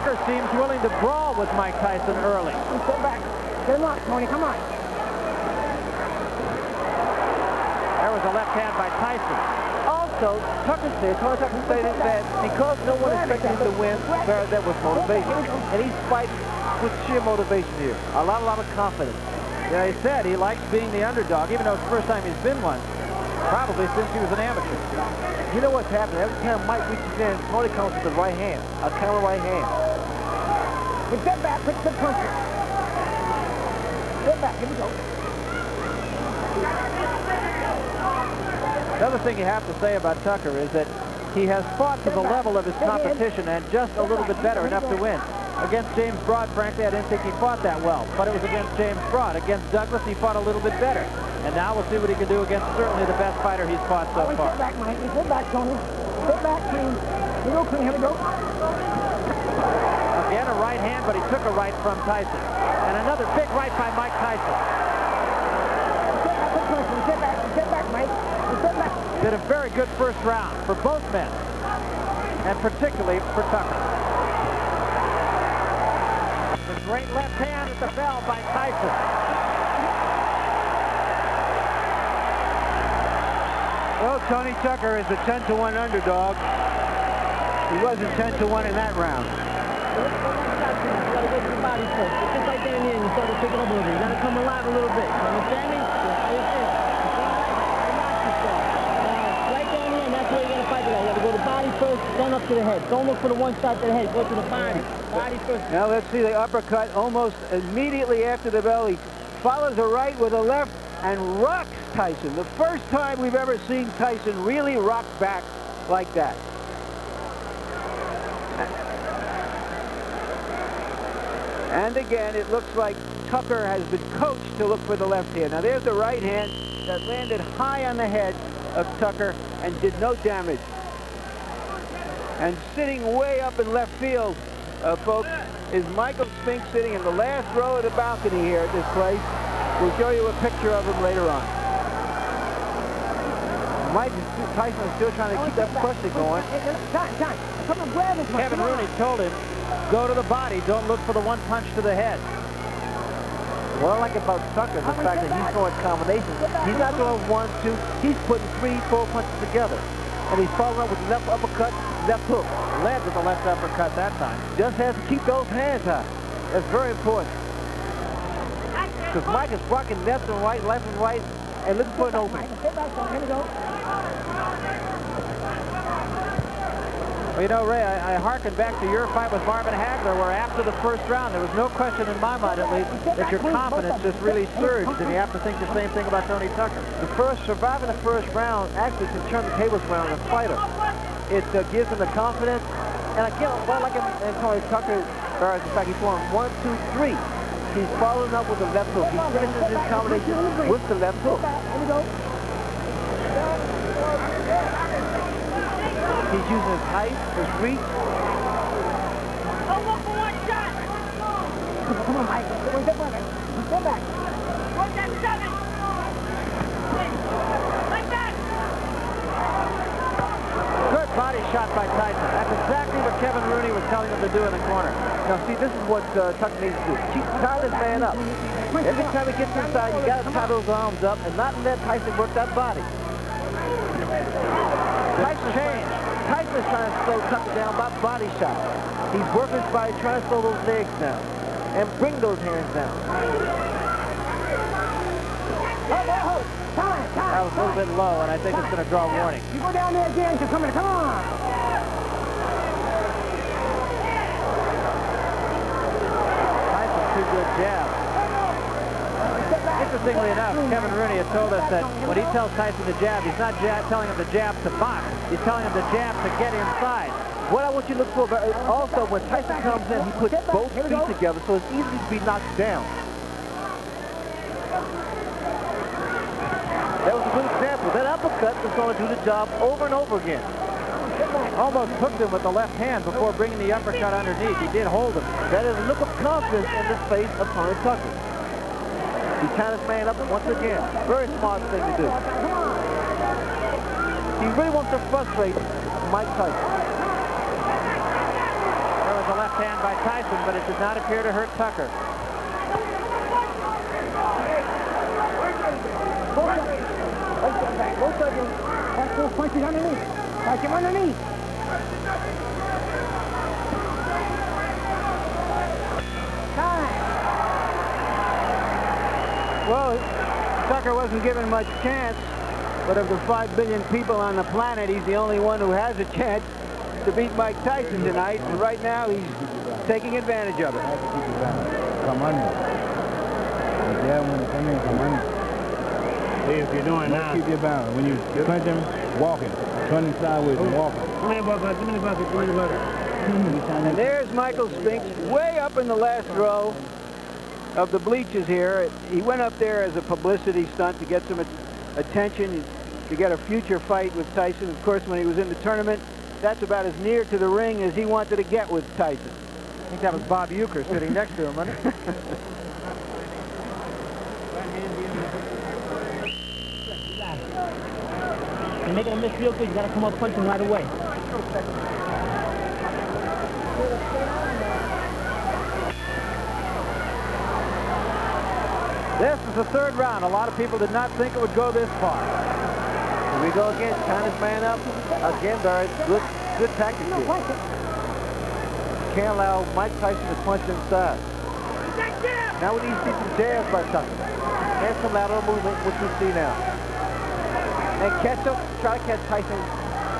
Tucker seems willing to brawl with Mike Tyson early. Sit back. Get him up, Tony. Come on. There was a left hand by Tyson. Also, Tony Tucker stated that because no one expected him to win, that was motivation. And he's fighting with sheer motivation here. A lot of confidence. Yeah, he said he likes being the underdog, even though it's the first time he's been one. Probably since he was an amateur. You know what's happening? Every time Mike reaches in, Tony comes with the right hand, a counter right hand. But get back, pitch the punches. Get back, here we go. The other thing you have to say about Tucker is that he has fought to the level of his competition and just a little bit better, enough to win. Against James Broad, frankly, I didn't think he fought that well, but it was against James Broad. Against Douglas, he fought a little bit better. And now we'll see what he can do against certainly the best fighter he's fought so far. Sit back, Mike. Sit back, Tony. Sit back, clean. Here we go, clean. Here we go. Again, a right hand, but he took a right from Tyson. And another big right by Mike Tyson. Sit back, Mike. Sit back. Did a very good first round for both men, and particularly for Tucker. The great left hand at the bell by Tyson. Well, Tony Tucker is a 10-to-1 underdog. He wasn't 10-to-1 in that round. You gotta go to the body first. Just like down here, and you start to pick it up a little bit. You gotta come alive a little bit. You understand me? Right down here, and that's where you gotta fight it at. You gotta go to the body first, then up to the head. Don't look for the one shot to the head. Go to the body. Body first. Now let's see the uppercut almost immediately after the belly. Follows the right with a left and rocks Tyson. The first time we've ever seen Tyson really rock back like that. And again, it looks like Tucker has been coached to look for the left hand. Now there's the right hand that landed high on the head of Tucker and did no damage. And sitting way up in left field, folks, is Michael Spink sitting in the last row of the balcony here at this place. We'll show you a picture of him later on. Tyson is still trying to keep that pressure going. Kevin Rooney told him, go to the body, don't look for the one punch to the head. What I like about Tucker is the fact that he's throwing combinations. He's not throwing 1, 2, he's putting 3, 4 punches together. And he's following up with left uppercut, left hook. Led with the left uppercut that time. Just has to keep those hands high. That's very important. Because Mike is rocking left and right, and looking for an opening. Well, you know, Ray, I hearken back to your fight with Marvin Hagler, where after the first round, there was no question in my mind, at least, that your confidence just really surged, and you have to think the same thing about Tony Tucker. Surviving the first round actually can turn the tables around on a fighter. It gives him the confidence, and again, what I like in Tony Tucker is the fact he's throwing 1, 2, 3. He's following up with the left hook. He finishes his combination with the left hook. He's using his height, his reach. Come on, Mike. Get back. Good body shot by Tyson. That's exactly what Kevin Rooney was telling him to do in the corner. Now, see, this is what Tucker needs to do. Tie this man up. Every time he gets inside, you got to tie those arms up and not let Tyson work that body. Tyson changed. Tyson's trying to slow Tucker down by body shot. He's working by trying to slow those legs down and bring those hands down. That was a little bit low, and I think it's going to draw a warning. You go down there again. Come on. Tyson's too good jab. Interestingly enough, Kevin Rooney had told us that when he tells Tyson to jab, he's not telling him to jab to box. He's telling him to jab to get inside. What I want you to look for, also when Tyson comes in, he puts both feet together so it's easy to be knocked down. That was a good example. That uppercut was going to do the job over and over again. Almost hooked him with the left hand before bringing the uppercut underneath. He did hold him. That is a look of confidence in the face of Tony Tucker. He tied his man up once again. Very smart thing to do. He really wants to frustrate Mike Tyson. There was a left hand hand by Tyson, but it did not appear to hurt Tucker. Both of you. Watch those punches underneath. Watch him underneath. Time. Well, Tucker wasn't given much chance, but of the 5 billion people on the planet, he's the only one who has a chance to beat Mike Tyson tonight, and right now he's taking advantage of it. Come on. Yeah, when come in, come on. See if you're doing now. Keep your balance. When you punch him, walking. Turning sideways and walking. Give me the bucket, give me the bucket, give me the bucket. And there's Michael Spinks, way up in the last row of the bleachers here. He went up there as a publicity stunt to get some attention, to get a future fight with Tyson. Of course, when he was in the tournament, that's about as near to the ring as he wanted to get with Tyson. I think that was Bob Euchre sitting next to him, wasn't it? You're making a miss real good. You got to come up punching right away. This is the third round. A lot of people did not think it would go this far. Here we go again. China's man up. Again, Barry. Good tactic here. Can't allow Mike Tyson to punch inside. Now we need to see some jabs by Tucker. And some lateral movement, which we see now. And try to catch Tyson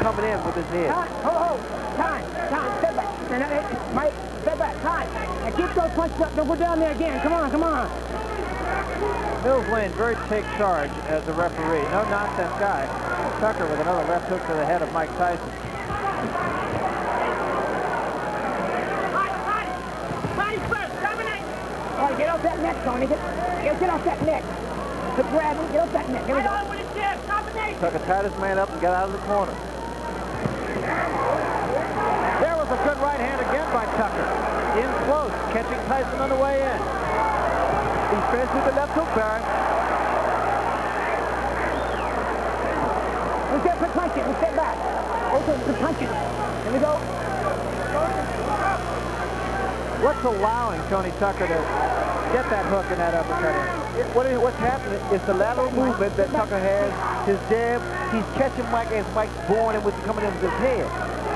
coming in with his head. Time. Step back. Mike, step back. Time. And keep those punches up. Don't go down there again. Come on. Mills Lane, very take charge as a referee. No nonsense guy. Tucker with another left hook to the head of Mike Tyson. Body first. Dominate. All right, get off that neck, Tony. Get off that neck. Grab him. Get off that neck. Here we go. Tucker tied his man up and got out of the corner. There was a good right hand again by Tucker. In close, catching Tyson on the way in. He fends with the left hook, Barry. Let's get for punching. Let's step back. Open for punching. Here we go. What's allowing Tony Tucker to get that hook and that uppercut in? What's happening is the lateral movement that Tucker has, his jab. He's catching Mike as Mike's born and coming in with his head.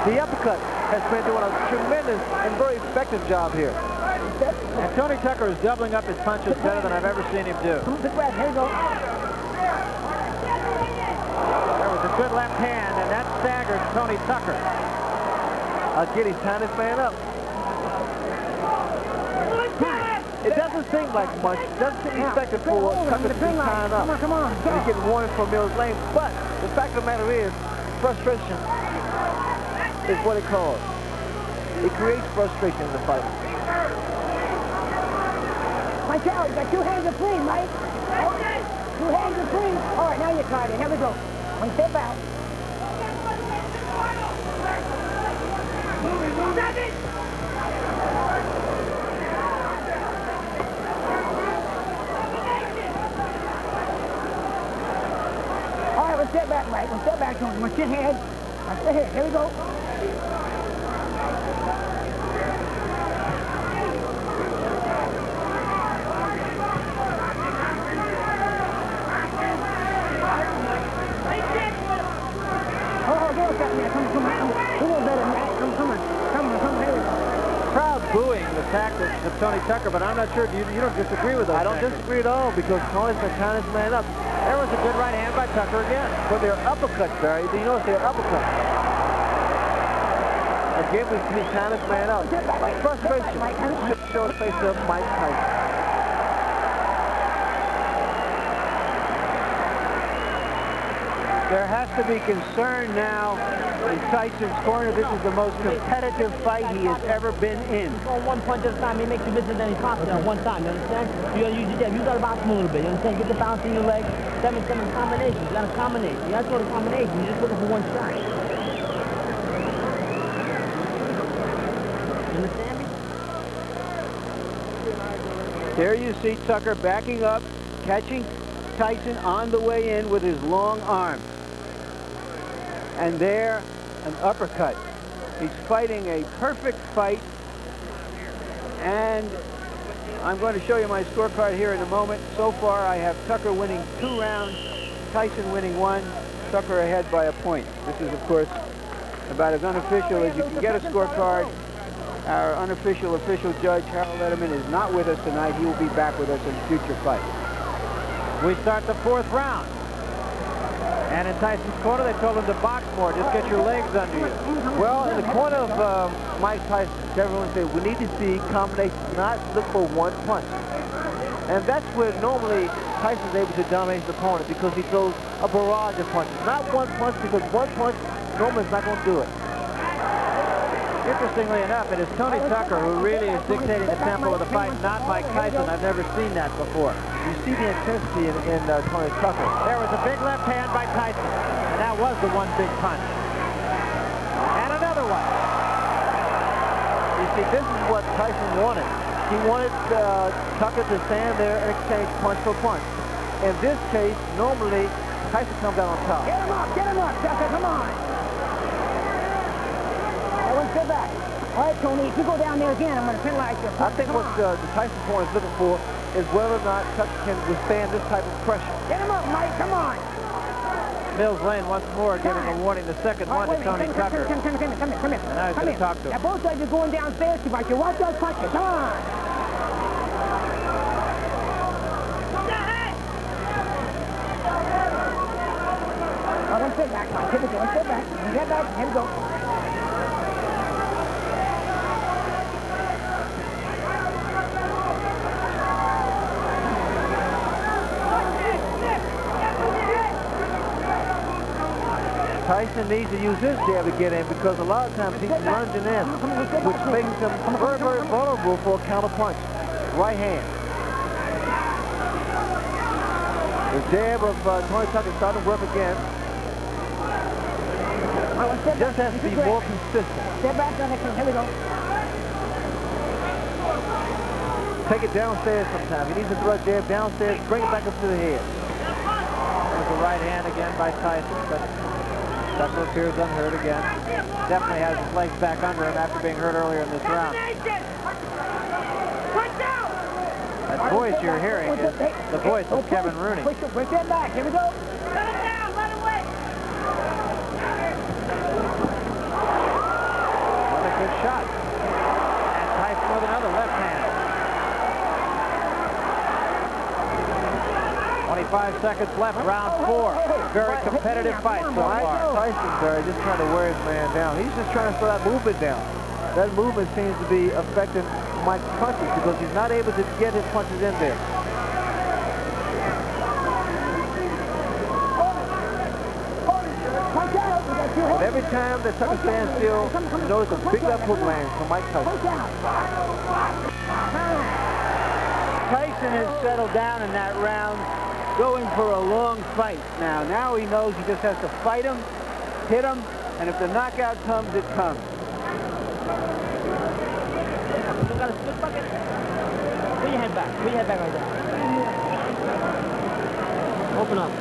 The uppercut has been doing a tremendous and very effective job here. And Tony Tucker is doubling up his punches better than I've ever seen him do. Here we go. There was a good left hand, and that staggered Tony Tucker. Again, he's tying his man up. It doesn't seem like much. It doesn't seem effective for Tucker to be tying up. Come on. And he's getting warning from Mills Lane. But the fact of the matter is, frustration is what it causes. It creates frustration in the fight. Mike out. You got 2 hands of free, Mike. 2 hands of free. All right, now you're tied in. Here we go. One step out. All right, let's step back, Mike. Let's step back, Tony. Let's get head. Let's stay here. Here we go. Crowd booing the tactics of Tony Tucker, but I'm not sure. You don't disagree with those I don't tactics. disagree at all because Tony's been tying his man up. There was a good right hand by Tucker again. But they're uppercuts, Barry. Do you notice they're uppercuts? Again, we see tying his man up. Frustration should show the face of Mike Tyson. There has to be concern now in Tyson's corner. This is the most competitive fight he has ever been in. Going one punch at a time, he makes you miss it, then he pops it at one time, you understand? You gotta use your jab. You gotta bounce him a little bit, you understand? Get the bounce in your leg. Seven combinations. You gotta combinate. You gotta throw the combination. You're just looking for one shot. You understand me? There you see Tucker backing up, catching Tyson on the way in with his long arms. And there, an uppercut. He's fighting a perfect fight And I'm going to show you my scorecard here in a moment. So far, I have Tucker winning 2 rounds, Tyson winning 1, Tucker ahead by a point. This is, of course, about as unofficial as you can get a scorecard. Our unofficial official judge, Harold Letterman, is not with us tonight. He will be back with us in future fights. We start the 4th round. And in Tyson's corner, they told him to box more. Just get your legs under you. Well, in the corner of Mike Tyson, everyone said we need to see combinations, not look for one punch. And that's where normally Tyson's able to dominate his opponent, because he throws a barrage of punches. Not one punch, because one punch normally is not going to do it. Interestingly enough, it is Tony Tucker who really is dictating the tempo of the fight, not Mike Tyson. I've never seen that before. You see the intensity in Tony Tucker. There was a big left hand by Tyson, and that was the one big punch. And another one. You see, this is what Tyson wanted. He wanted Tucker to stand there and exchange punch for punch. In this case, normally, Tyson comes out on top. Get him up, Tucker, come on. Sit back. All right, Tony, if you go down there again, I'm going to penalize you. I think what the Tyson corner is looking for is whether or not Tucker can withstand this type of pressure. Get him up, Mike, come on. Mills Lane once more giving a warning, the second one to Tony Tucker. Come here. And now he's going to talk to him. Now, both sides are going downstairs too much. You watch those punches. Come on. Oh, one sit back, Mike. One sit back. Get back. Here we go. Tyson needs to use his jab to get in, because a lot of times he's lunging in, which makes him very, very vulnerable for a counter punch. Right hand. The jab of Tony Tucker is starting to work again. Just has to be more consistent. Step back, here we go. Take it downstairs sometime. He needs to throw a jab downstairs, bring it back up to the head. There's the right hand again by Tyson, but Tucker appears unhurt again. Definitely has his legs back under him after being hurt earlier in this round. That voice you're hearing is the voice of Kevin Rooney. Push it back. Here we go. Let him down. Let him wait. Another good shot. And Tyson with another left hand. 25 seconds left, round 4. Very competitive fight so far. Tyson's just trying to wear his man down. He's just trying to slow that movement down. That movement seems to be affecting Mike's punches, because he's not able to get his punches in there. But every time that Tucker stands still, you notice a big left hook lands from Mike Tyson. Tyson has settled down in that round, going for a long fight now. Now he knows he just has to fight him, hit him, and if the knockout comes, it comes. Still got a split bucket? Put your head back. Put your head back right there. Open up.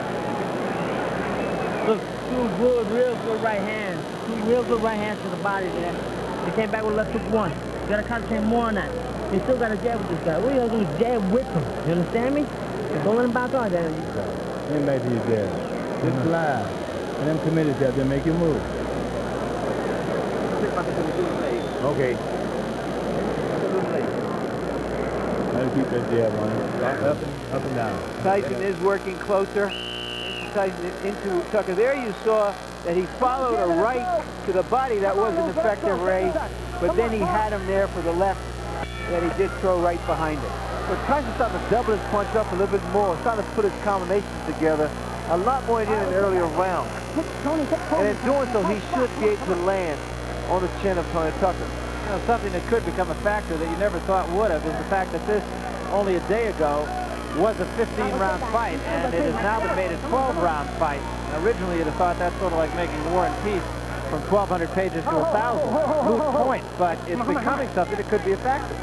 Look, 2 good, real good right hands. 2 real good right hands to the body there. He came back with left hook 1. You gotta concentrate more on that. You still gotta jab with this guy. What are you gonna jab with him? You understand me? Don't let him back on there. Get back to your jab. Just live. And them committed jab, then make you move. Okay. Let him keep that jab on. Up and down. Tyson is working closer into Tucker. There you saw that he followed a right to the body. That was an effective raise, but then he had him there for the left that he did throw right behind it. But Tyson's starting to double his punch up a little bit more, starting to put his combinations together a lot more than in the earlier rounds. And in doing so, he should be able to land on the chin of Tony Tucker. You know, something that could become a factor that you never thought would have is the fact that this, only a day ago, was a 15-round fight, and it has now been made a 12-round fight. Originally, you'd have thought that's sort of like making War and Peace from 1,200 pages to 1,000 moot points, but it's becoming something that could be a factor.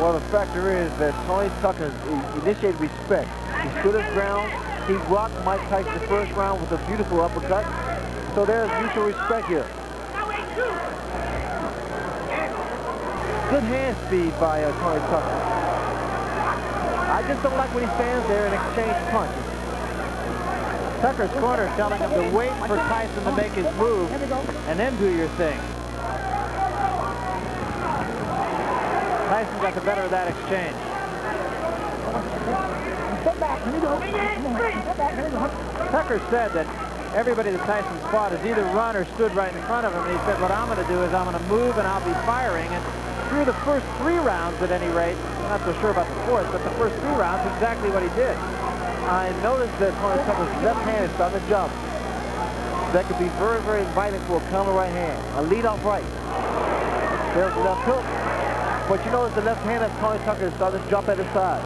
Well, the factor is that Tony Tucker initiated respect. He stood his ground. He rocked Mike Tyson the first round with a beautiful uppercut. So there's mutual respect here. Good hand speed by Tony Tucker. I just don't like when he stands there and exchange punches. Tucker's corner telling him to wait for Tyson to make his move and then do your thing. Tyson got the better of that exchange. Step back. Here we go. Step back. Here we go. Tucker said that everybody that Tyson fought has either run or stood right in front of him. And he said, what I'm going to do is I'm going to move and I'll be firing. And through the first 3 rounds, at any rate, I'm not so sure about the 4th, but the first 3 rounds, exactly what he did. I noticed that Tony Tucker's left hand is starting to jump. That could be very, very inviting for a counter right hand. A lead off right. There's the left hook. But you notice the left hand of Tony Tucker is starting to jump at his side.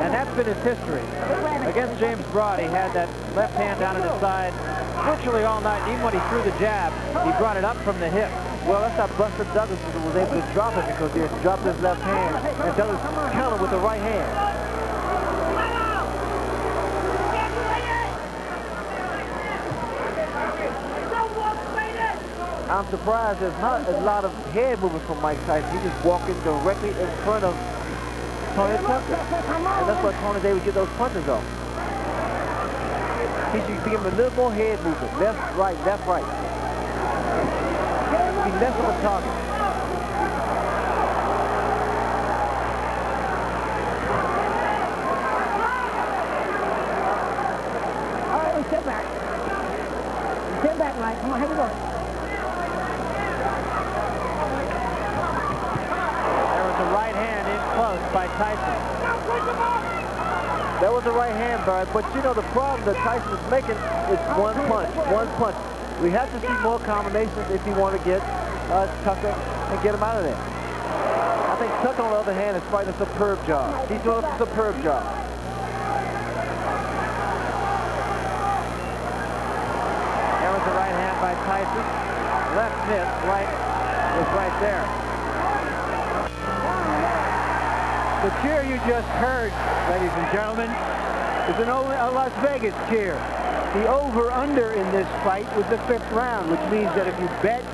And that's been his history. Against James Broad, he had that left hand down at his side virtually all night. Even when he threw the jab, he brought it up from the hip. Well, that's how Buster Douglas was able to drop it, because he had dropped his left hand and Douglas countered with the right hand. I'm surprised there's not a lot of head movement from Mike Tyson. He's just walking directly in front of Tony Tucker. And that's why Tony's able to get those punches off. He should give him a little more head movement. Left, right, left, right. Be less of a target. All right, let's step back. Step back, Mike. Come on, here we go. There was a right hand in close by Tyson. That was the right hand, Barry. But you know the problem that Tyson is making is one punch. One punch. We have to see more combinations if you want to get Tucker and get him out of there. I think Tucker, on the other hand, is fighting a superb job. He's doing a superb job. There was a right hand by Tyson. Left miss, right was right there. The cheer you just heard, ladies and gentlemen, is a Las Vegas cheer. The over-under in this fight was the 5th round, which means that if you bet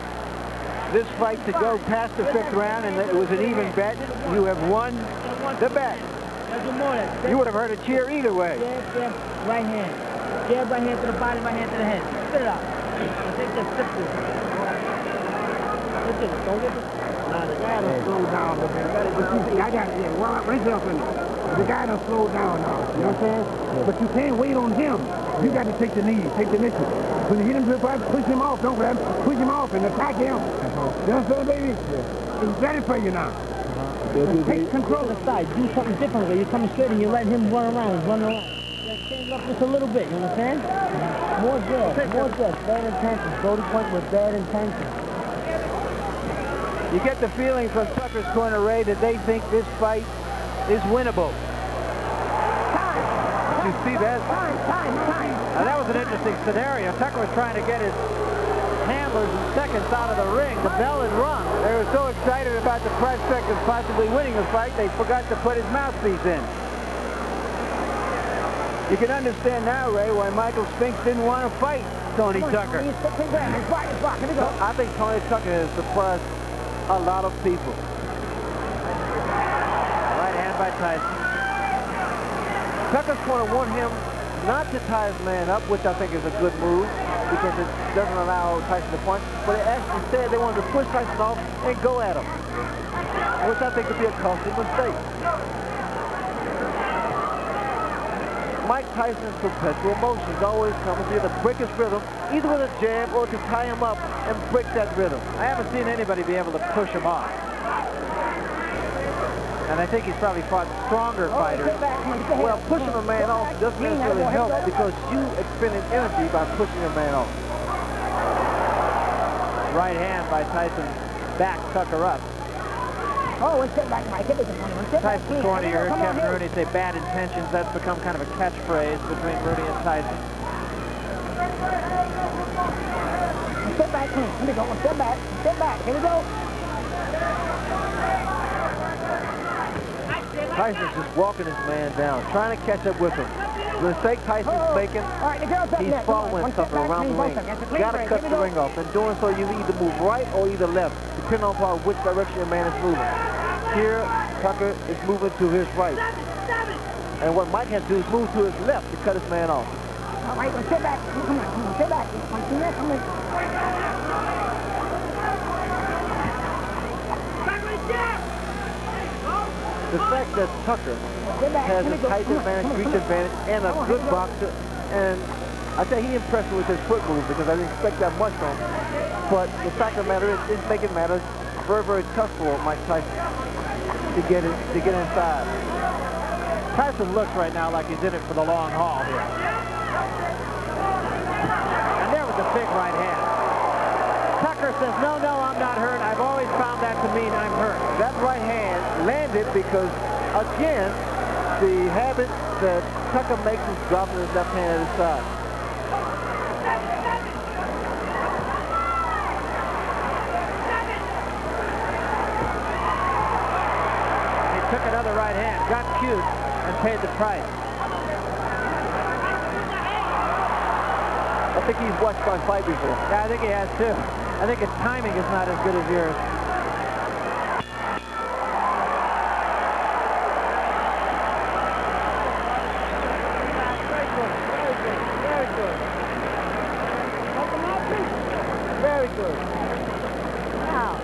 this fight to go past the 5th round and it was an even bet, you have won the bet. You would have heard a cheer either way. Jab, right hand. Jab, right hand to the body, right hand to the head. Spit it out. Take this, spit this. Spit this. Don't get this. Nah, the guy done slowed down a little bit. I got it. Yeah, well, the guy done slowed down now. You know what I'm saying? Yeah. But you can't wait on him. You got to take the knee, take the initiative. When you hit him to the fight, push him off. Don't grab him. Push him off and attack him. You know what I'm saying, baby? Yeah. He's ready for you now. Take control of the side. Do something different. You're coming straight and you're letting him run around. He's running around. Change it up just a little bit. You understand? More jabs. More jabs. Bad intentions. Go to point with bad intentions. You get the feeling from Tucker's corner, Ray, that they think this fight is winnable. Did you see that? Time. Now, that was an interesting scenario. Tucker was trying to get his handlers and seconds out of the ring. The bell had rung. They were so excited about the prospect of possibly winning the fight, they forgot to put his mouthpiece in. You can understand now, Ray, why Michael Spinks didn't want to fight Tony Tucker. I think Tony Tucker has surprised a lot of people. Right hand by Tyson. Tucker's going to want him not to tie his man up, which I think is a good move, because it doesn't allow Tyson to punch. But instead, they wanted to push Tyson off and go at him, which I think would be a costly mistake. Mike Tyson's perpetual motions always come to either break his rhythm, either with a jab or to tie him up and break that rhythm. I haven't seen anybody be able to push him off. And I think he's probably fought stronger fighters. Well, pushing a man off doesn't necessarily help because you expending energy by pushing a man off. Right hand by Tyson back Tucker up. Oh, let's get back, Mike. Tyson's corner, you heard Kevin Rooney say bad intentions. That's become kind of a catchphrase between Rooney and Tyson. Step back, clean. Here we go. Step back. Step back. Here we go. Tyson's just walking his man down, trying to catch up with him. The mistake Tyson's making, he's following Tucker around the ring. Got to cut the ring off. In doing so, you either move right or either left, depending on which direction your man is moving. Here, Tucker is moving to his right. And what Mike has to do is move to his left to cut his man off. All right, well, sit back. Come on, sit back. Come on. The fact that Tucker has a height advantage, reach advantage, and a good boxer, and I say he impressed me with his foot move because I didn't expect that much from him. But the fact of the matter is, it's making matters very, very tough for Mike Tyson to get inside. Tyson looks right now like he's in it for the long haul here. And there was a big right hand. Tucker says, no, I'm not hurt. I've always found that to mean I'm hurt. That right hand landed because, again, the habit that Tucker makes is dropping his left hand at his side. He took another right hand, got cute, and paid the price. I think he's watched my fight before. Yeah, I think he has too. I think his timing is not as good as yours. Very good. Wow.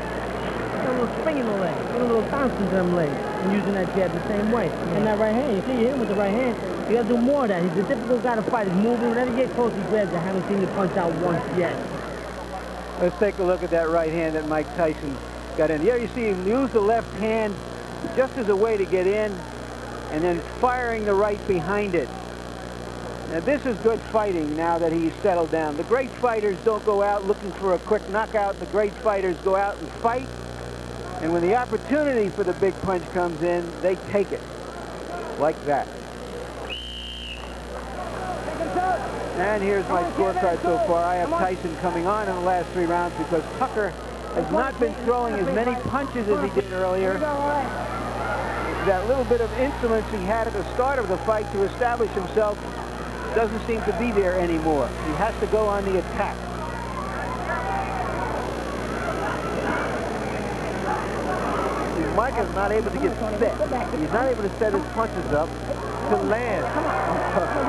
Got a little spring in the leg. Got a little bounce in them legs. And using that jab the same way. And that right hand, you see, you hit him with the right hand. You gotta do more of that. He's a difficult guy to fight. He's moving. Whenever you get close, he grabs. I haven't seen him punch out once yet. Let's take a look at that right hand that Mike Tyson got in. Here you see him use the left hand just as a way to get in, and then firing the right behind it. Now this is good fighting now that he's settled down. The great fighters don't go out looking for a quick knockout. The great fighters go out and fight, and when the opportunity for the big punch comes in, they take it like that. And here's my scorecard so far. I have Tyson coming on in the last 3 rounds because Tucker has not been throwing as many punches as he did earlier. That little bit of insolence he had at the start of the fight to establish himself doesn't seem to be there anymore. He has to go on the attack. Mike is not able to get set. He's not able to set his punches up to land on Tucker.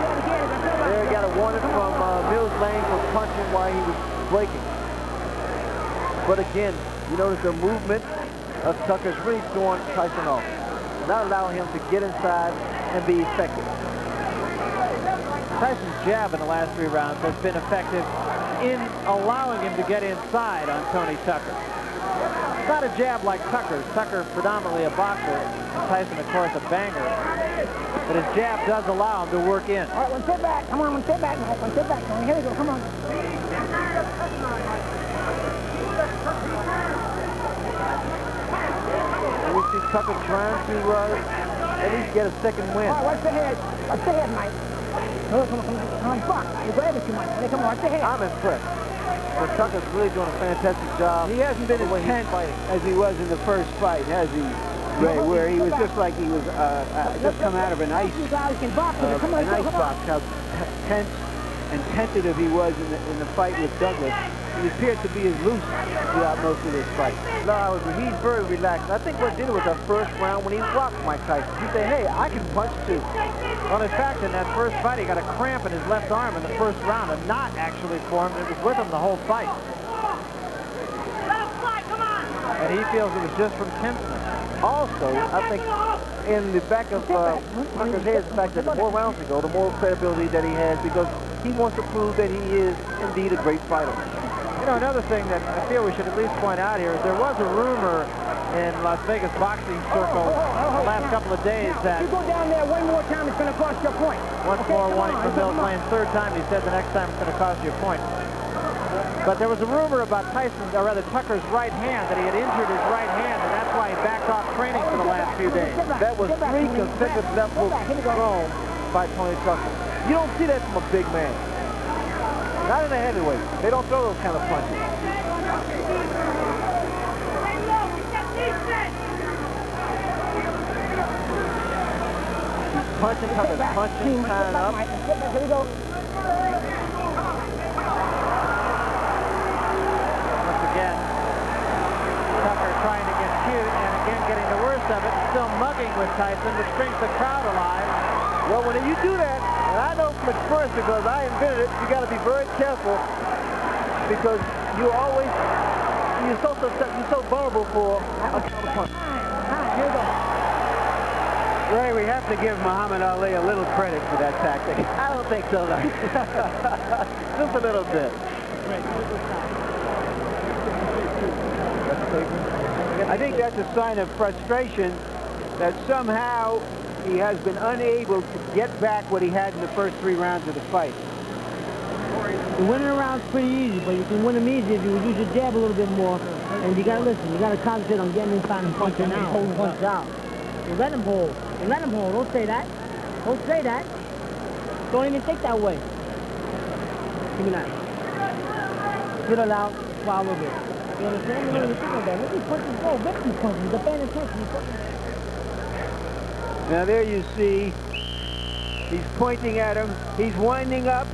There he got a warning from Mills Lane for punching while he was breaking. But again, you notice the movement of Tucker's really throwing Tyson off, not allowing him to get inside and be effective. Tyson's jab in the last 3 rounds has been effective in allowing him to get inside on Tony Tucker. Not a jab like Tucker's. Tucker predominantly a boxer, and Tyson, of course, a banger. But his jab does allow him to work in. All right, one sit back. Come on, one sit back. One sit back. Here we go. Come on. And we see Tucker trying to at least get a second win. All right, watch the head. Watch the head, Mike. Come on, fuck. You're grabbing too much. Come on, watch the head. I'm impressed. But Tucker's really doing a fantastic job. He hasn't been as tense as he was in the first fight, has he, Ray? Where he was just like he was just come out of an ice box. How tense and tentative he was in the fight with Douglas. He appeared to be as loose throughout most of this fight. No, he's very relaxed. I think what did it was that first round when he rocked Mike Tyson. He said, hey, I can punch too. Well, in fact, in that first fight, he got a cramp in his left arm in the first round. A knot actually formed. It was with him the whole fight. And he feels it was just from tenseness. Also, I think in the back of Tucker's head is the fact that the more rounds he go, the more credibility that he has because he wants to prove that he is indeed a great fighter. You know, another thing that I feel we should at least point out here is there was a rumor in Las Vegas boxing circle the last couple of days that... You go down there one more time, it's going to cost you a point. Once more warning from Mills Lane. 3rd time he said the next time it's going to cost you a point. But there was a rumor about Tyson's, or rather Tucker's right hand, that he had injured his right hand, and that's why he backed off training for the last few days. That was 3 consecutive left hooks thrown by Tony Tucker. You don't see that from a big man. Not in the heavyweight. They don't throw those kind of punches. He's punching, Tucker's punching, tying up. Here we go. Once again, Tucker trying to get cute and again getting the worst of it, still mugging with Tyson, which brings the crowd alive. Well, when you do that, and I know from experience because I invented it, you got to be very careful because you're so vulnerable for a counter punch. Here we go. Ray, we have to give Muhammad Ali a little credit for that tactic. I don't think so, though. Just a little bit. I think that's a sign of frustration that somehow he has been unable to get back what he had in the first 3 rounds of the fight. The winning round's pretty easy, but you can win them easy if you use your jab a little bit more. And you gotta listen, you gotta concentrate on getting inside and punching out. Punch out. You let him hold. You let him hold. Don't say that. Don't say that. Don't even think that way. Give me that. Spit it out. Swallow it. You understand? You don't even think of that. Let these punches go. Rip these punches. Defend punches. Now there you see, he's pointing at him, he's winding up,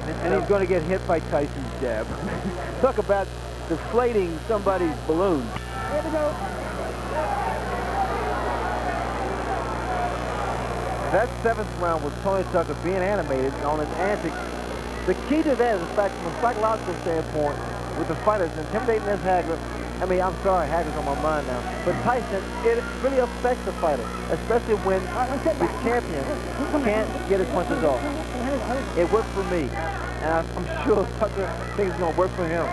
and he's going to get hit by Tyson's jab. Talk about deflating somebody's balloon. Here we go. That 7th round was Tony Tucker being animated on his antics. The key to that is, in fact, from a psychological standpoint, with the fighters intimidating this Hagler. I mean, I'm sorry, Hagler's on my mind now. But Tyson, it really affects the fighter, especially when the champion can't get his punches off. It worked for me, and I'm sure Tucker thinks it's going to work for him.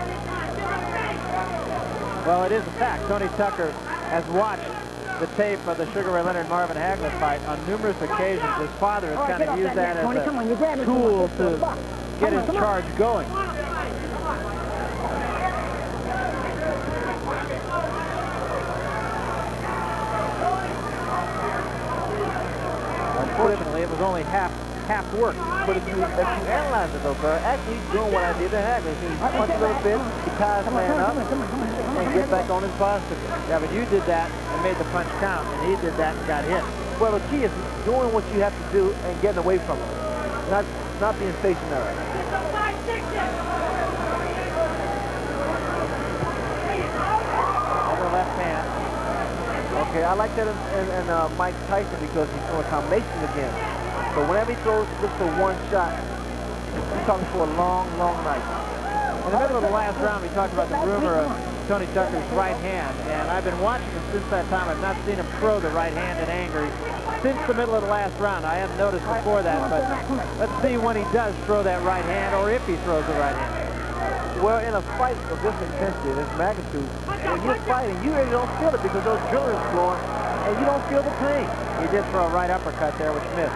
Well, it is a fact. Tony Tucker has watched the tape of the Sugar Ray Leonard Marvin Hagler fight on numerous occasions. His father has kind of used that as a tool to get his charge going. Unfortunately, it was only half work. But if you analyze it, though, Barry, actually he's doing what I did to Hagler. He punches a little bit, he ties the man up, and get back on his bicycle. Yeah, but you did that and made the punch count, and he did that and got hit. Well, the key is doing what you have to do and getting away from him, not being stationary. Other left hand. Okay, I like that in Mike Tyson because he's throwing combinations again. But whenever he throws just for one shot, he's talking for a long, long night. In the middle of the last round, we talked about the rumor of Tony Tucker's right hand, and I've been watching him since that time. I've not seen him throw the right hand in anger since the middle of the last round. I hadn't noticed before that, but let's see when he does throw that right hand, or if he throws the right hand. Well, in a fight of this intensity, this magnitude, when you're fighting, you really don't feel it because those adrenaline's flowing, and you don't feel the pain. He did throw a right uppercut there, which missed.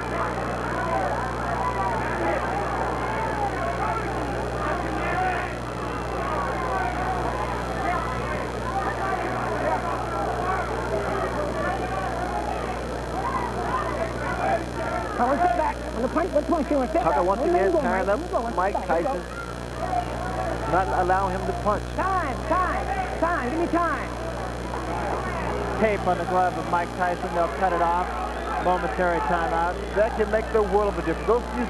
Tucker once again tying up Mike Tyson, not allowing him to punch. Time, give me time. Tape on the glove of Mike Tyson. They'll cut it off. Momentary timeout. That can make the world of a difference. Those few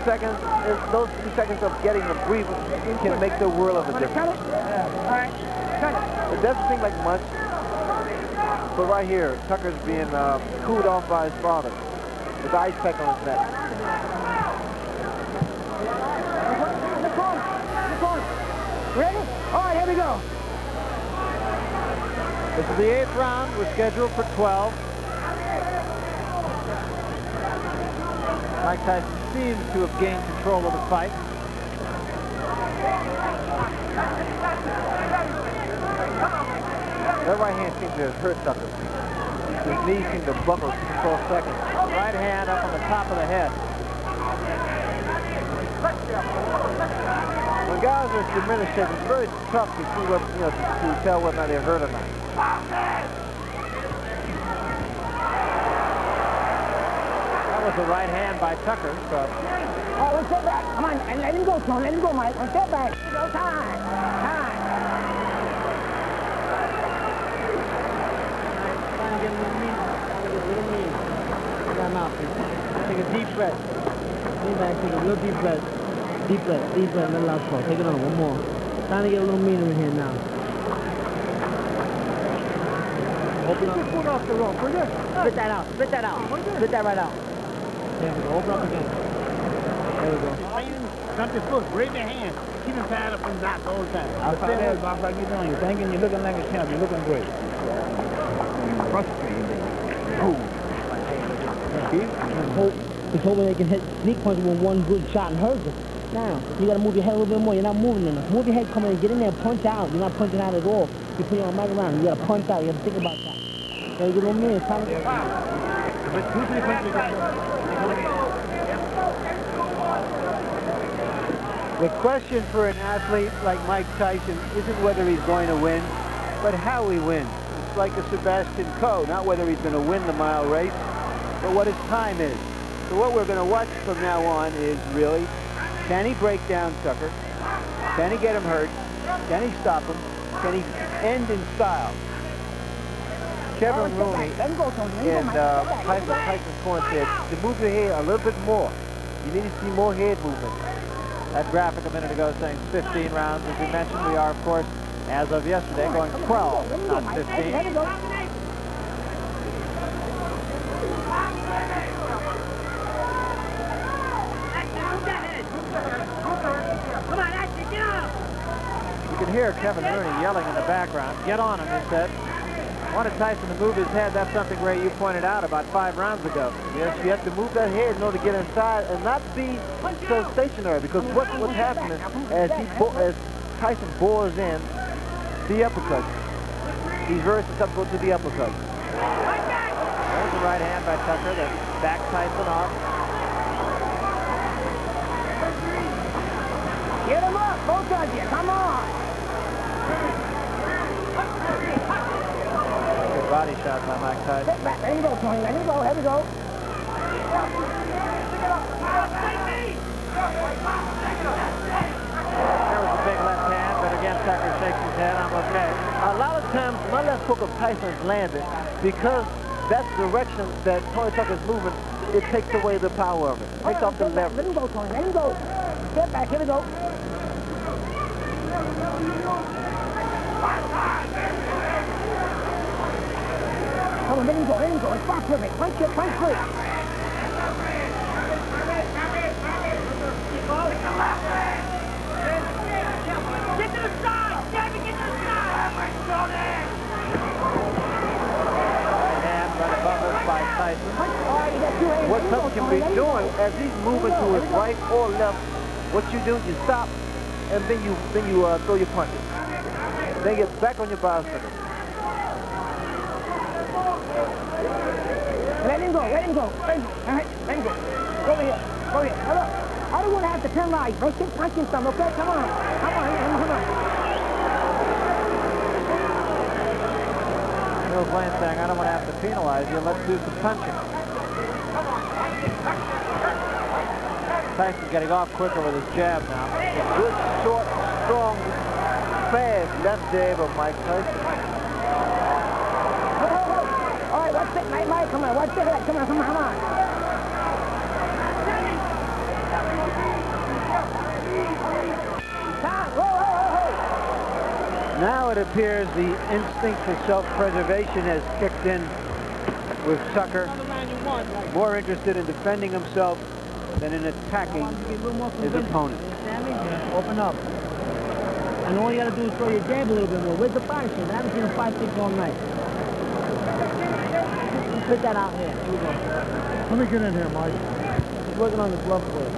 seconds of getting the breather can make the world of a difference. Cut it? All right, cut it. It doesn't seem like much, but right here, Tucker's being cooled off by his father with the ice pack on his neck. Ready? All right, here we go. This is the 8th round. We're scheduled for 12. Mike Tyson seems to have gained control of the fight. That right hand seems to have hurt Tucker. His knees seem to buckle for a second. Right hand up on the top of the head. When guys are in diminished shape, it's very tough to see what, to tell whether or not they're hurt or not. That was the right hand by Tucker. So. All right, one step back. Come on, and let him go, Tom. Let him go, Mike. One step back. Here we go. Time. Trying to get a little mean. Trying to get a little mean. Got him out, people. Deep breath. Lean back, take a real deep breath. Deep breath, let it out slow. Take it on, one more. Trying to get a little meaner in here now. Open up. Foot off the rope, right there. Spit that out, spit that out. Spit that right out. There we go, open up again. There we go. Dump your foot, raise your hand. Keep him tied up and knocked all the time. I'll say that, Bob, like you're doing. You're thinking you're looking like a champ. You're looking great. He's hoping they can hit sneak punch with one good shot and hurt him. Now, you got to move your head a little bit more. You're not moving enough. Move your head, come in, get in there, punch out. You're not punching out at all. You put your arm right around. You got to punch out. You got to think about that. You got to get a little mean. It's time to get out. The question for an athlete like Mike Tyson isn't whether he's going to win, but how he wins. It's like a Sebastian Coe, not whether he's going to win the mile race, but what his time is. So what we're going to watch from now on is really, can he break down Tucker? Can he get him hurt? Can he stop him? Can he end in style? Kevin Rooney in Tyson's corner said to move your head a little bit more. You need to see more head movement. That graphic a minute ago saying 15 rounds. As we mentioned, we are, of course, as of yesterday, going 12, not 15. You can hear Kevin Rooney yelling in the background. Get on him, he said. Wanted Tyson to move his head. That's something, Ray, you pointed out about 5 rounds ago. Yes, you have to move that head in order to get inside and not be so stationary, because what's happening as Tyson bores in the uppercut, he's very susceptible to the uppercut. There's the right hand by Tucker that backs Tyson off. Get him up, both of you. Come on. Body shot by Mike Tyson. Sit back. There you go, Tony. There you go. Here we go. There was a big left hand, but again, Tucker shakes his head. I'm okay. A lot of times, my left hook of Tyson's landed because that direction that Tony Tucker's moving, it takes away the power of it. Takes off the leverage. Let him go, Tony. Let him go. Get back. Here we go. Come on, let him go. Let him go. It's far perfect. Punch it. Punch it. Get to the side. David, get to the side. And by the bumble by Tyson. What Tucker can be doing as he's moving to his right or left, what you do, you stop, and then you throw your punches. Then get back on your bicycle. Let him go. Let him go. All right, let him go. Go over here. Go here. Now look, I don't want to have to penalize. Let's keep punching some, okay? Come on. Come on. Come on. Bill Blaine saying, I don't want to have to penalize you. Let's do some punching. Tyson's getting off quicker with his jab now. A good, short, strong, fast left jab of Mike Tyson. All right, what's it, Mike? Come on, what's it? Come on. Now it appears the instinct for self-preservation has kicked in with Tucker, more interested in defending himself than in attacking his opponent. Open up. And all you got to do is throw your jab a little bit more. Where's the body shot? I haven't seen a 5-6 all night. Put that out here. Here we go. Let me get in here, Mike. He's working on the glove play.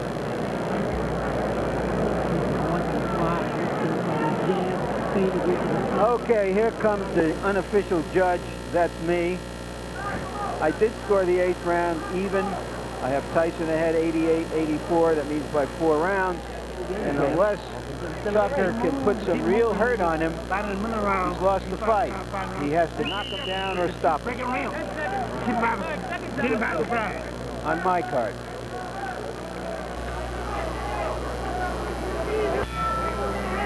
Okay, here comes the unofficial judge. That's me. I did score the 8th round even. I have Tyson ahead 88-84. That means by 4 rounds. And unless Tucker can put some real hurt on him, he's lost the fight. He has to knock him down or stop him. On my card.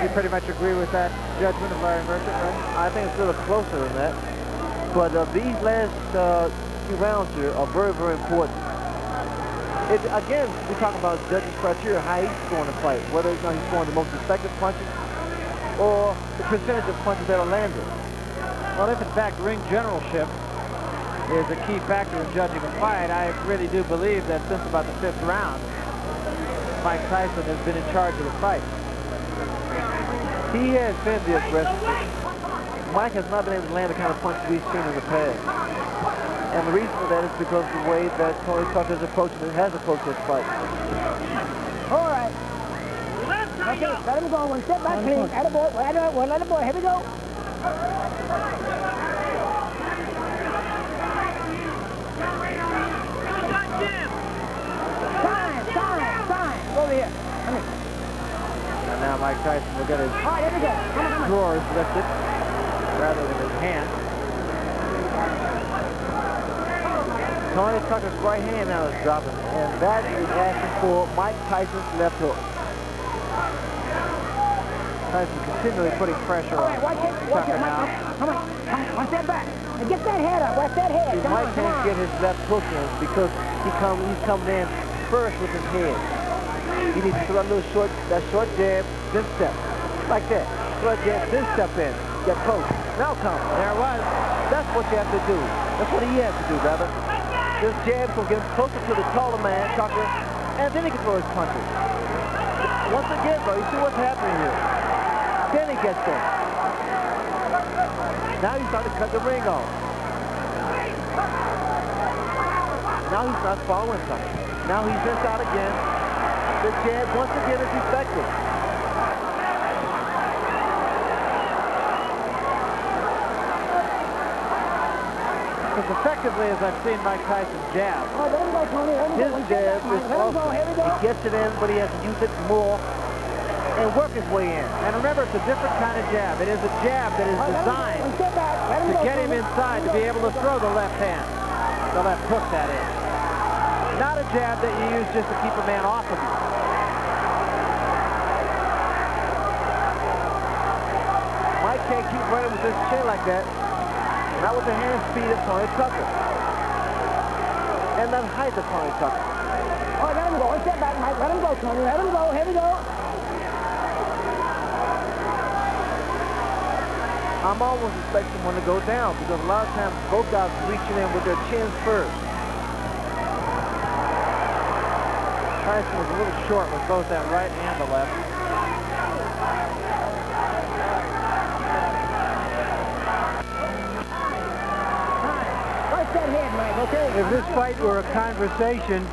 You pretty much agree with that judgment of Larry Merchant, right? I think it's a little closer than that. But these last few rounds here are very, very important. Again, we're talking about judges' criteria, how he's scoring the fight, whether or not he's scoring the most effective punches or the percentage of punches that are landed. Well, if in fact ring generalship is a key factor in judging a fight, I really do believe that since about the 5th round, Mike Tyson has been in charge of the fight. He has been the aggressor. Mike has not been able to land the kind of punches we've seen in the past. And the reason for that is because of the way that Tony Tucker has approached this fight. All right. Okay, let him go. One step back, clean. Attaboy. One attaboy. Here we go. Time. Over here. Come here. And now Mike Tyson will get his All right, here we go. Come on. drawers lifted rather than his hand. Tony Tucker's right hand now is dropping, and that is asking for Mike Tyson's left hook. Tyson continually putting pressure All on right, watch it. Tucker now. Come on. One step back. And get that head up. Watch that head. Come Mike on. can't get his left hook in because he's coming in first with his head. He needs to throw that short jab, then step. Like that. Short jab, then step in. Get close. Now come. There it was. That's what you have to do. That's what he has to do, rather. This jab will get him closer to the taller man, Tucker, and then he can throw his punches. Once again, bro, you see what's happening here. Then he gets in. Now he's starting to cut the ring off. Now he's not following something. Now he's inside again. The jab, once again, is effective. As effectively as I've seen Mike Tyson jab, Oh, let him go, Tony. Let him His go. jab is Let him go. awesome. Here we go. He gets it in, but he has to use it more and work his way in. and remember, it's a different kind of jab. It is a jab that is All right, designed One step back. Let him to go, get him Tony. inside to be able to throw the left hand. The left hook, that is. Not a jab that you use just to keep a man off of you. Mike can't keep running with his chin like that. Not with the hand speed of Tony Tucker. And that height of Tony Tucker. Oh, let him go. One step back, Mike. Let him go, Tony. Let him go. Here we go. I'm almost expecting one to go down because a lot of times both guys are reaching in with their chins first. Tyson was a little short with both that right and the left. Watch that head, Mike, okay? If this fight were a conversation,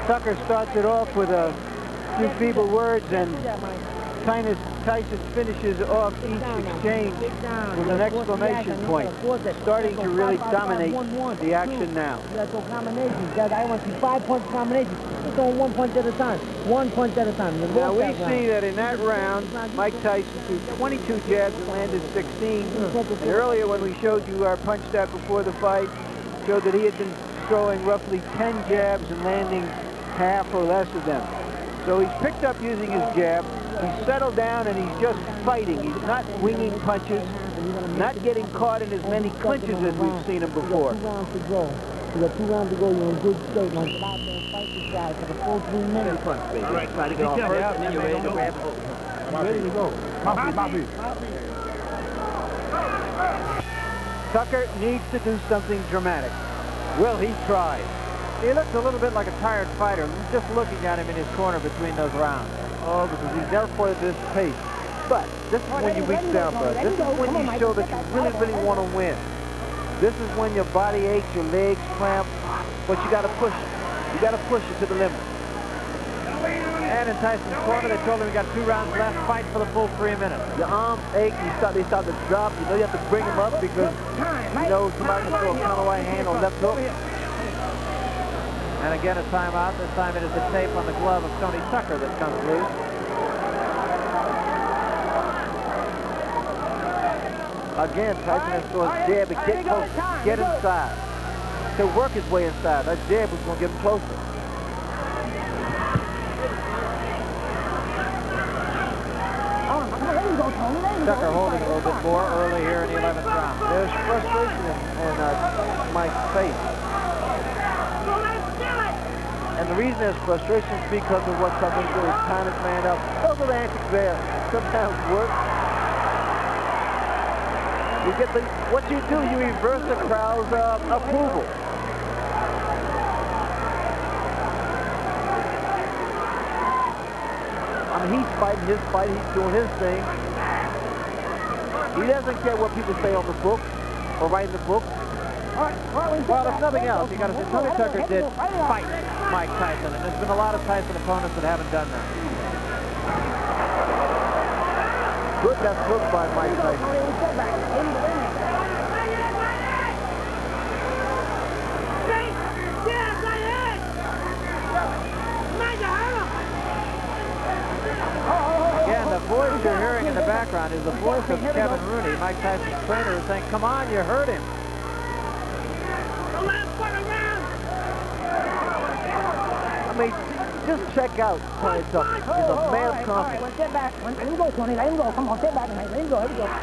Tucker starts it off with a few feeble words, and Tyson finishes off each exchange with an exclamation point, starting to really dominate the action now. Let's go combinations. I want to see 5-punch combinations. Just going 1 punch at a time. 1 punch at a time. Now we see that in that round, Mike Tyson threw 22 jabs and landed 16. And earlier when we showed you our punch stat before the fight, showed that he had been throwing roughly 10 jabs and landing half or less of them. So he's picked up using his jab. He's settled down and he's just fighting. He's not winging punches, not getting caught in as many clinches as we've seen him before. 2 rounds to go. You got 2 rounds to go. You're in good shape. Now get out there and fight this guy for the full 3 minutes. All right, try to get off first, and then you're ready to grab the hook. Ready to go. Bobby. Tucker needs to do something dramatic. Will he try? He looks a little bit like a tired fighter, just looking at him in his corner between those rounds. Oh, because he's never fought at this pace. But this is when you reach down, bro. This is when you show that you really, really want to win. This is when your body aches, your legs cramp, but you got to push it. You got to push it to the limit. And in Tyson's corner, they told him he got 2 rounds left, fight for the full 3 minutes. Your arms ache, they start to drop. You know you have to bring them up because you know somebody can throw a counter right hand or left hook. And again, a timeout. This time it is the tape on the glove of Tony Tucker that comes loose. Again, Tyson has to throw his jab and get close, get inside. To work his way inside. That jab was going to get him closer. Tucker holding a little bit more early here in the 11th round. There's frustration in Mike's face. And the the reason there's frustration is because of what Tucker's doing. He's tying his man up. Those are the antics there. Sometimes work. You get what you do, you reverse the crowd's approval. I mean, he's fighting his fight. He's doing his thing. He doesn't care what people say on the book or write in the book. Well, if nothing else, you got to say Tony Tucker did fight Mike Tyson, and there's been a lot of Tyson opponents that haven't done that. Good left hook by Mike Tyson. Again, the voice you're hearing in the background is the voice of Kevin Rooney, Mike Tyson's trainer, saying, "Come on, you hurt him." I mean, just check out Tony Tucker. He's a man of confidence. Step back. Let him go, Tony. Let him go. Come on, step back, man. Let him go. Let him go. Don't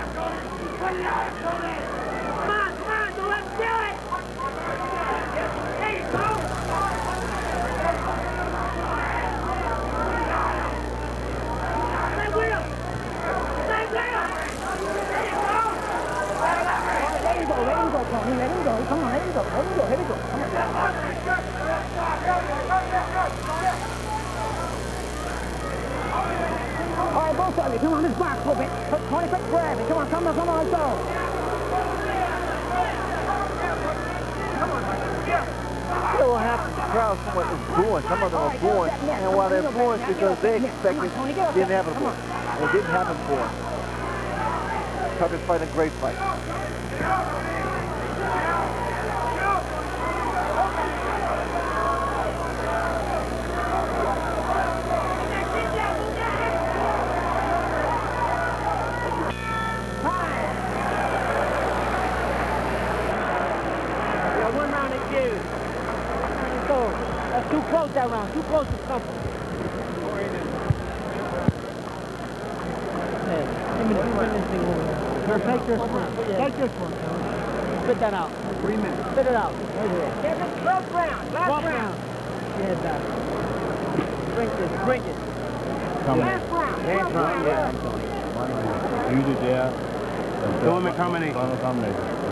let him do it. There you go. Stay with him. Stay with him. There you go. Let him go. Let him go, Tony. Let him go. Come on, let him go. Let him go. Let him go. Come on. All right, both of you. Come on, this box a little bit. Tony, quick grab it. Come on, come on, come on, go. You know what happens? The crowd somewhat is booing. Some of them are booing. And while they're booing, it's because they expected the inevitable. And it didn't happen for them. Tucker's fighting a great fight. That's too close that round. Too close to something. Hey, give me this thing over there. Take this one. Take this one. Spit that out. 3 minutes. Spit it out. Right here. Last round. Last round. Yeah, that. Drink this. Drink it. Last round. Last round. Yeah. Use it there. Show him a combination.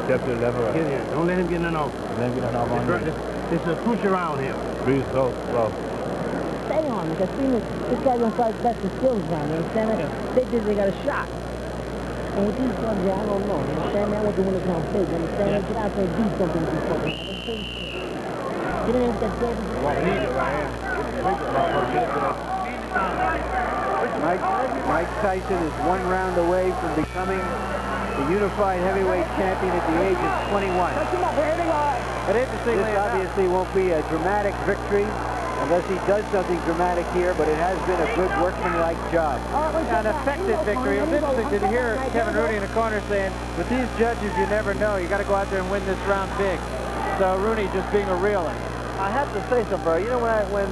Except to the level right. Don't let him get none off. Let him get none off on you. It's a push around him. Breathe slow, slow. Stay on him. Because this guy's going to fight best of skills now. You understand that? They did, they got a shot. And with these guns, I don't know. You understand that? What the winners going to take. You understand that? Get out there and do something with these fucking. Get in there with that dead. Mike Tyson is 1 round away from becoming the unified heavyweight champion at the age of 21. But interestingly, this obviously won't be a dramatic victory unless he does something dramatic here, but it has been a good workmanlike job. An effective victory. It was interesting to hear Kevin Rooney in the corner saying, with these judges, you never know. You got to go out there and win this round big. So Rooney just being a realist. I have to say something, bro. You know, when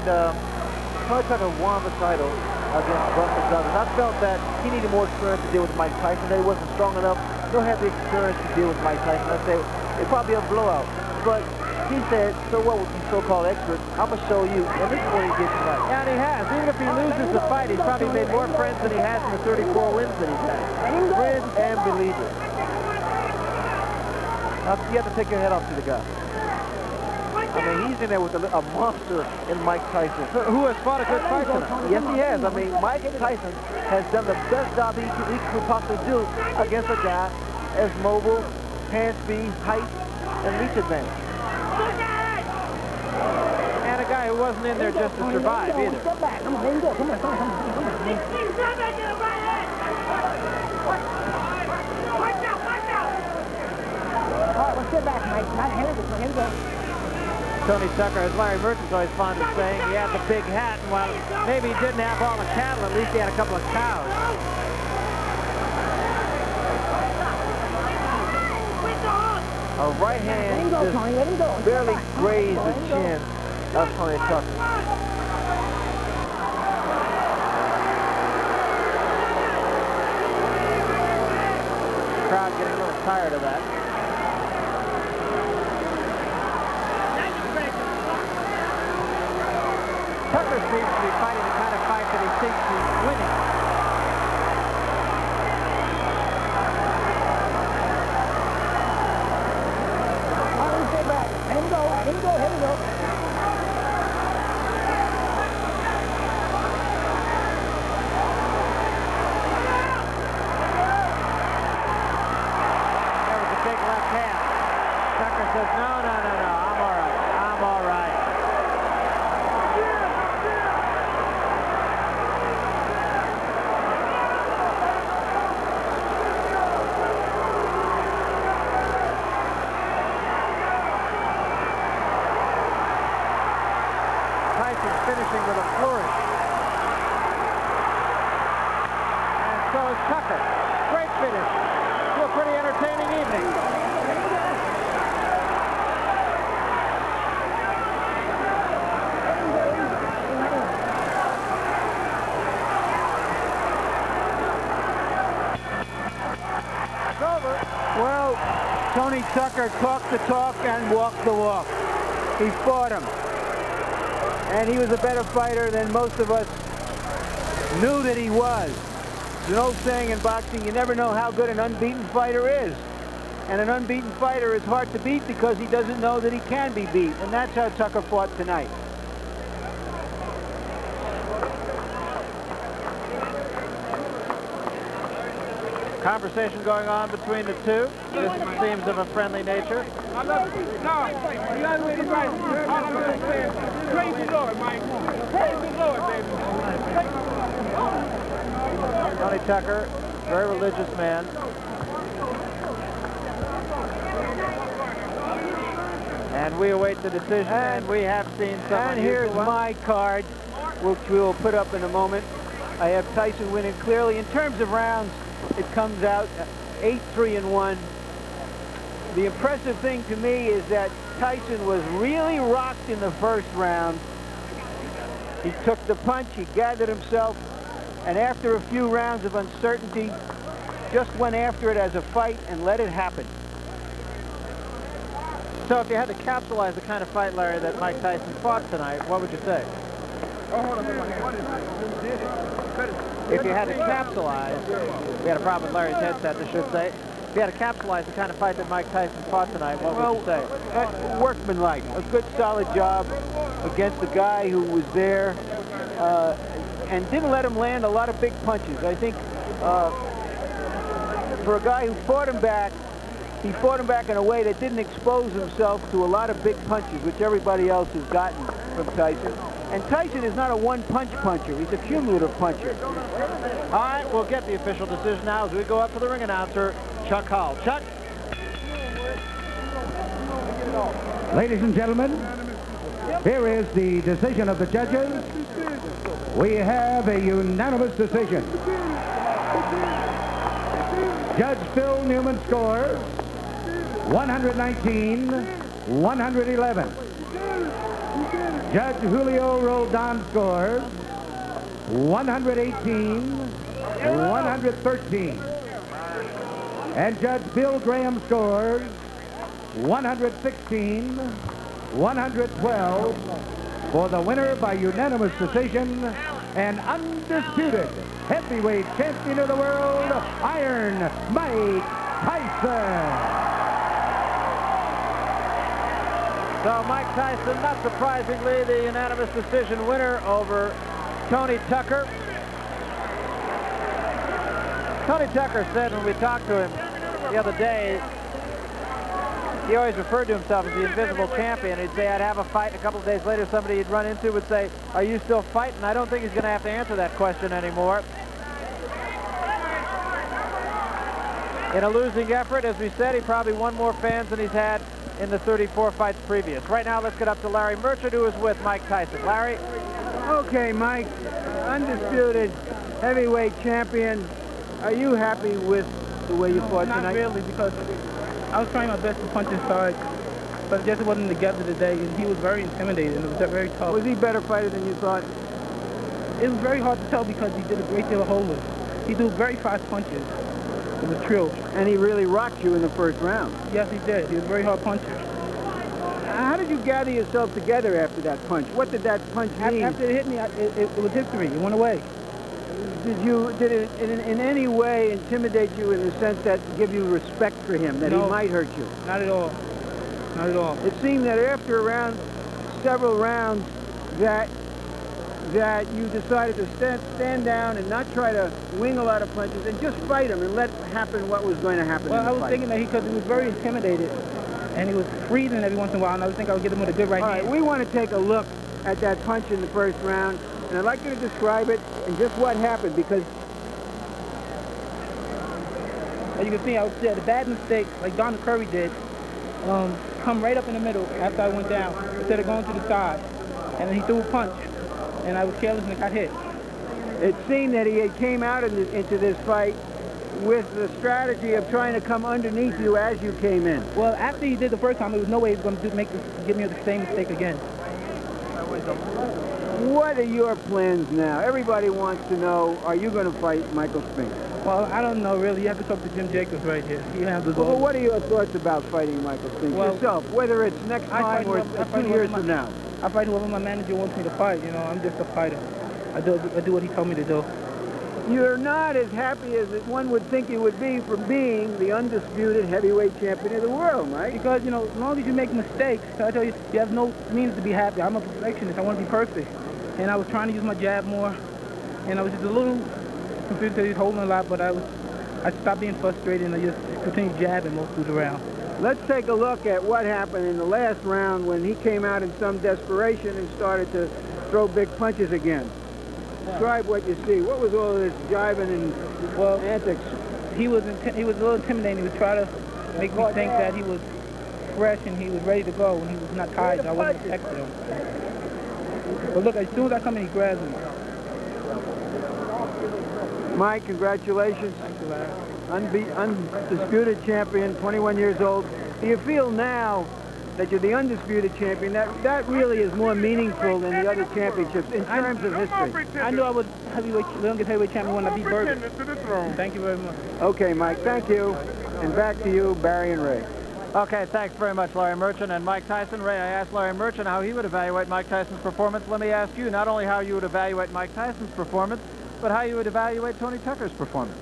Tony Tucker won the title against Buster Douglas, I felt that he needed more experience to deal with Mike Tyson, that he wasn't strong enough. Don't have the experience to deal with Mike Tyson. I say it's probably a blowout. But he said, so what with these so-called experts? I'm going to show you. And this is what he did tonight. Yeah, and he has. Even if he loses the fight, he's probably made more friends than he has in the 34 wins that he's had. Friends and believers. Now, you have to take your head off to the guy. I mean, he's in there with a monster in Mike Tyson. Who has fought a good fight tonight. Yes, he has. I mean, Mike Tyson has done the best job he could possibly do against a guy as mobile, hand speed, height, and reach advantage. And a guy who wasn't in there just to survive either. Step back. Come on, let him go. Come on, come on, come on. All right, let's get back, Mike. Not here we go. Tony Tucker, as Larry Merchant's always fond of saying, he had the big hat, and while maybe he didn't have all the cattle, at least he had a couple of cows. A right hand just barely grazed the chin of Tony Tucker. Crowd getting a little tired of that. seems to be fighting the kind of fight that he thinks he's winning. Finishing with a flourish. And so is Tucker. Great finish to a pretty entertaining evening. It's over. Well, Tony Tucker talked the talk and walked the walk. He fought him. And he was a better fighter than most of us knew that he was. There's an old saying in boxing, you never know how good an unbeaten fighter is. And an unbeaten fighter is hard to beat because he doesn't know that he can be beat. And that's how Tucker fought tonight. Conversation going on between the two. This seems of a friendly nature. Praise the Lord, Mike. Praise the Lord, baby. Tony Tucker, very religious man. And we await the decision, and we have seen some. And here's my card, which we'll put up in a moment. I have Tyson winning clearly. In terms of rounds, it comes out 8-3-1. The impressive thing to me is that Tyson was really rocked in the first round. He took the punch, he gathered himself, and after a few rounds of uncertainty, just went after it as a fight and let it happen. So if you had to capsulize the kind of fight, Larry, that Mike Tyson fought tonight, what would you say? If you had to capsulize, we had a problem with Larry's headset, I should say. If you had to capsulize the kind of fight that Mike Tyson fought tonight, what would you say? Workmanlike, a good solid job against a guy who was there and didn't let him land a lot of big punches. I think for a guy who fought him back, he fought him back in a way that didn't expose himself to a lot of big punches, which everybody else has gotten from Tyson. And Tyson is not a one-punch puncher. He's a cumulative puncher. All right, we'll get the official decision now as we go up to the ring announcer, Chuck Hall. Chuck? Ladies and gentlemen, here is the decision of the judges. We have a unanimous decision. Judge Phil Newman scores 119-111. Judge Julio Roldan scores 118-113. And Judge Bill Graham scores 116-112 for the winner by unanimous decision and undisputed heavyweight champion of the world, Iron Mike Tyson. So Mike Tyson, not surprisingly, the unanimous decision winner over Tony Tucker. Tony Tucker said when we talked to him the other day, he always referred to himself as the invisible champion. He'd say, I'd have a fight. A couple of days later, somebody he'd run into would say, are you still fighting? I don't think he's going to have to answer that question anymore. In a losing effort, as we said, he probably won more fans than he's had in the 34 fights previous. Right now, let's get up to Larry Merchant, who is with Mike Tyson. Larry? Okay, Mike, undisputed heavyweight champion. Are you happy with the way you fought tonight? Not really, because I was trying my best to punch his side, but it just wasn't together today, and he was very intimidating. It was very tough. Was he a better fighter than you thought? It was very hard to tell because he did a great deal of holding. He threw very fast punches. It was true. And he really rocked you in the first round. Yes, he did. He was a very hard puncher. How did you gather yourself together after that punch? What did that punch mean? After it hit me, it was history. It went away. Did it in any way intimidate you in the sense that give you respect for him, that No. he might hurt you? Not at all. Not at all. It seemed that after several rounds, that you decided to stand down and not try to wing a lot of punches and just fight him and let happen what was going to happen. Well, in the I was fight. thinking that because he was very intimidated, and he was freezing every once in a while, and I was thinking I would get him with a good right All hand. right, we want to take a look at that punch in the first round, and I'd like you to describe it and just what happened, because As you can see, I was the bad mistake, like Donald Curry did, come right up in the middle after I went down, instead of going to the side. And then he threw a punch, and I was careless and got hit. it seemed that he came out into this fight with the strategy of trying to come underneath you as you came in. Well, after he did the first time, there was no way he was going to give me the same mistake again. What are your plans now? Everybody wants to know, are you going to fight Michael Spink? Well, I don't know, really. You have to talk to Jim Jacobs right here. He handles all. Well, what are your thoughts about fighting Michael Spink yourself, whether it's next time or 2 years from now? I fight whoever my manager wants me to fight. You know, I'm just a fighter. I do what he told me to do. You're not as happy as one would think you would be from being the undisputed heavyweight champion of the world, Mike. Because, you know, as long as you make mistakes, I tell you, you have no means to be happy. I'm a perfectionist. I want to be perfect. And I was trying to use my jab more, and I was just a little confused because he was holding a lot, but I stopped being frustrated, and I just continued jabbing most of the round. Let's take a look at what happened in the last round when he came out in some desperation and started to throw big punches again. Describe what you see. What was all this jiving and antics? He was a little intimidating. He was trying to make me think that he was fresh and he was ready to go when he was not tired. I wasn't expecting him. But look, as soon as I come in, he grabs me. Mike, congratulations. Thank you, Larry. Undisputed champion, 21 years old. Do you feel now that you're the undisputed champion, that really is more meaningful than the other championships in terms of history? I knew I was the youngest heavyweight champion when I beat Berger. Thank you very much. Okay, Mike, thank you. And back to you, Barry and Ray. Okay, thanks very much, Larry Merchant and Mike Tyson. Ray, I asked Larry Merchant how he would evaluate Mike Tyson's performance. Let me ask you not only how you would evaluate Mike Tyson's performance, but how you would evaluate Tony Tucker's performance.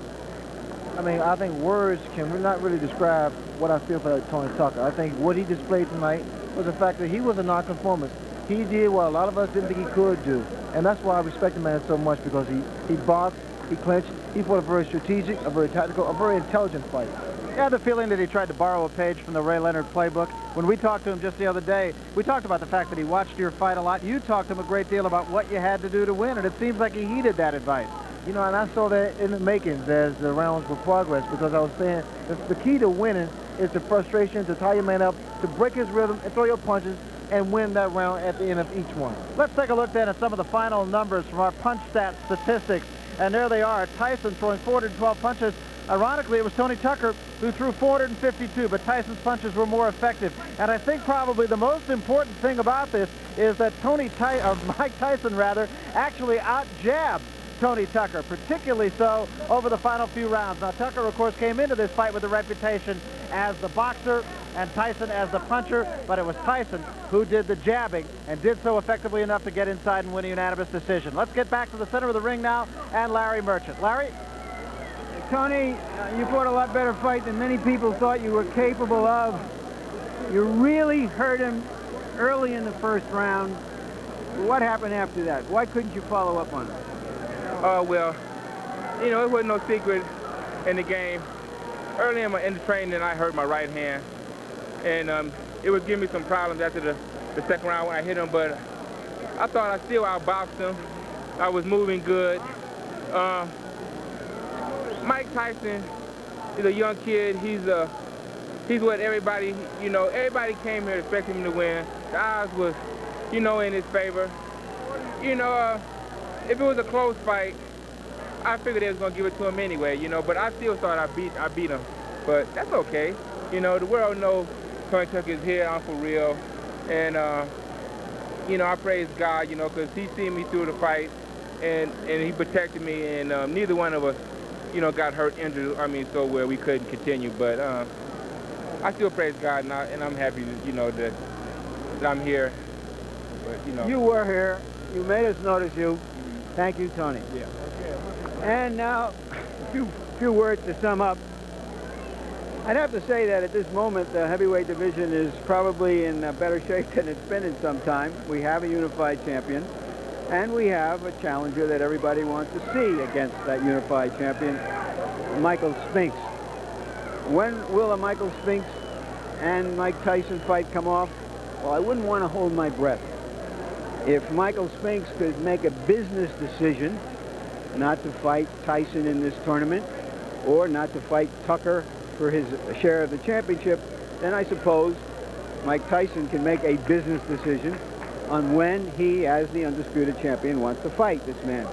I mean, I think words can not really describe what I feel for Tony Tucker. I think what he displayed tonight was the fact that he was a nonconformist. He did what a lot of us didn't think he could do. And that's why I respect the man so much, because he boxed, he clinched, he fought a very strategic, a very tactical, a very intelligent fight. I had the feeling that he tried to borrow a page from the Ray Leonard playbook. When we talked to him just the other day, we talked about the fact that he watched your fight a lot. You talked to him a great deal about what you had to do to win, and it seems like he heeded that advice. You know, and I saw that in the makings as the rounds were progress, because I was saying the key to winning is the frustration, to tie your man up, to break his rhythm and throw your punches and win that round at the end of each one. Let's take a look then at some of the final numbers from our punch stat statistics. And there they are. Tyson throwing 412 punches. Ironically, it was Tony Tucker who threw 452, but Tyson's punches were more effective. And I think probably the most important thing about this is that Mike Tyson actually out-jabbed Tony Tucker, particularly so over the final few rounds. Now, Tucker, of course, came into this fight with a reputation as the boxer and Tyson as the puncher, but it was Tyson who did the jabbing and did so effectively enough to get inside and win a unanimous decision. Let's get back to the center of the ring now and Larry Merchant. Larry? Tony, you fought a lot better fight than many people thought you were capable of. You really hurt him early in the first round. What happened after that? Why couldn't you follow up on it? Oh, well, you know, it wasn't no secret in the game. Early in the training, I hurt my right hand. And it was giving me some problems after the second round when I hit him, but I thought I still outboxed him. I was moving good. Mike Tyson is a young kid. He's what everybody, you know, everybody came here expecting him to win. The odds was, you know, in his favor. You know, if it was a close fight, I figured they was gonna give it to him anyway, you know, but I still thought I beat him. But that's okay. You know, the world knows Tony Tucker is here, I'm for real. And you know, I praise God, you know, because he seen me through the fight and he protected me, and neither one of us, you know, got hurt, injured, so where we couldn't continue. But I still praise God, and I'm happy, you know, that that I'm here. But, you know. You were here. You made us notice you. Thank you, Tony. Yeah. And now, a few words to sum up. I'd have to say that at this moment, the heavyweight division is probably in better shape than it's been in some time. We have a unified champion, and we have a challenger that everybody wants to see against that unified champion, Michael Spinks. When will a Michael Spinks and Mike Tyson fight come off? Well, I wouldn't want to hold my breath. If Michael Spinks could make a business decision not to fight Tyson in this tournament, or not to fight Tucker for his share of the championship, then I suppose Mike Tyson can make a business decision on when he, as the undisputed champion, wants to fight this man.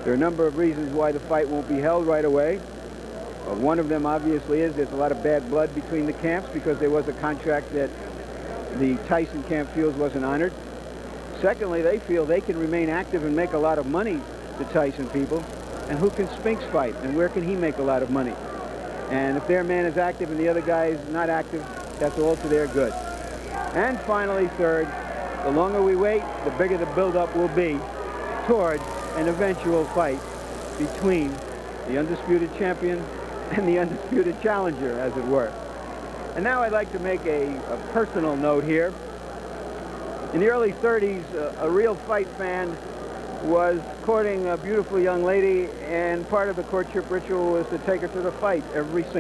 There are a number of reasons why the fight won't be held right away. One of them obviously is there's a lot of bad blood between the camps because there was a contract that the Tyson camp feels wasn't honored. Secondly, they feel they can remain active and make a lot of money, the Tyson people. And who can Spinks fight? And where can he make a lot of money? And if their man is active and the other guy is not active, that's all to their good. And finally, third, the longer we wait, the bigger the buildup will be towards an eventual fight between the undisputed champion and the undisputed challenger, as it were. And now I'd like to make a personal note here. In the early 30s, a real fight fan was courting a beautiful young lady, and part of the courtship ritual was to take her to the fight every single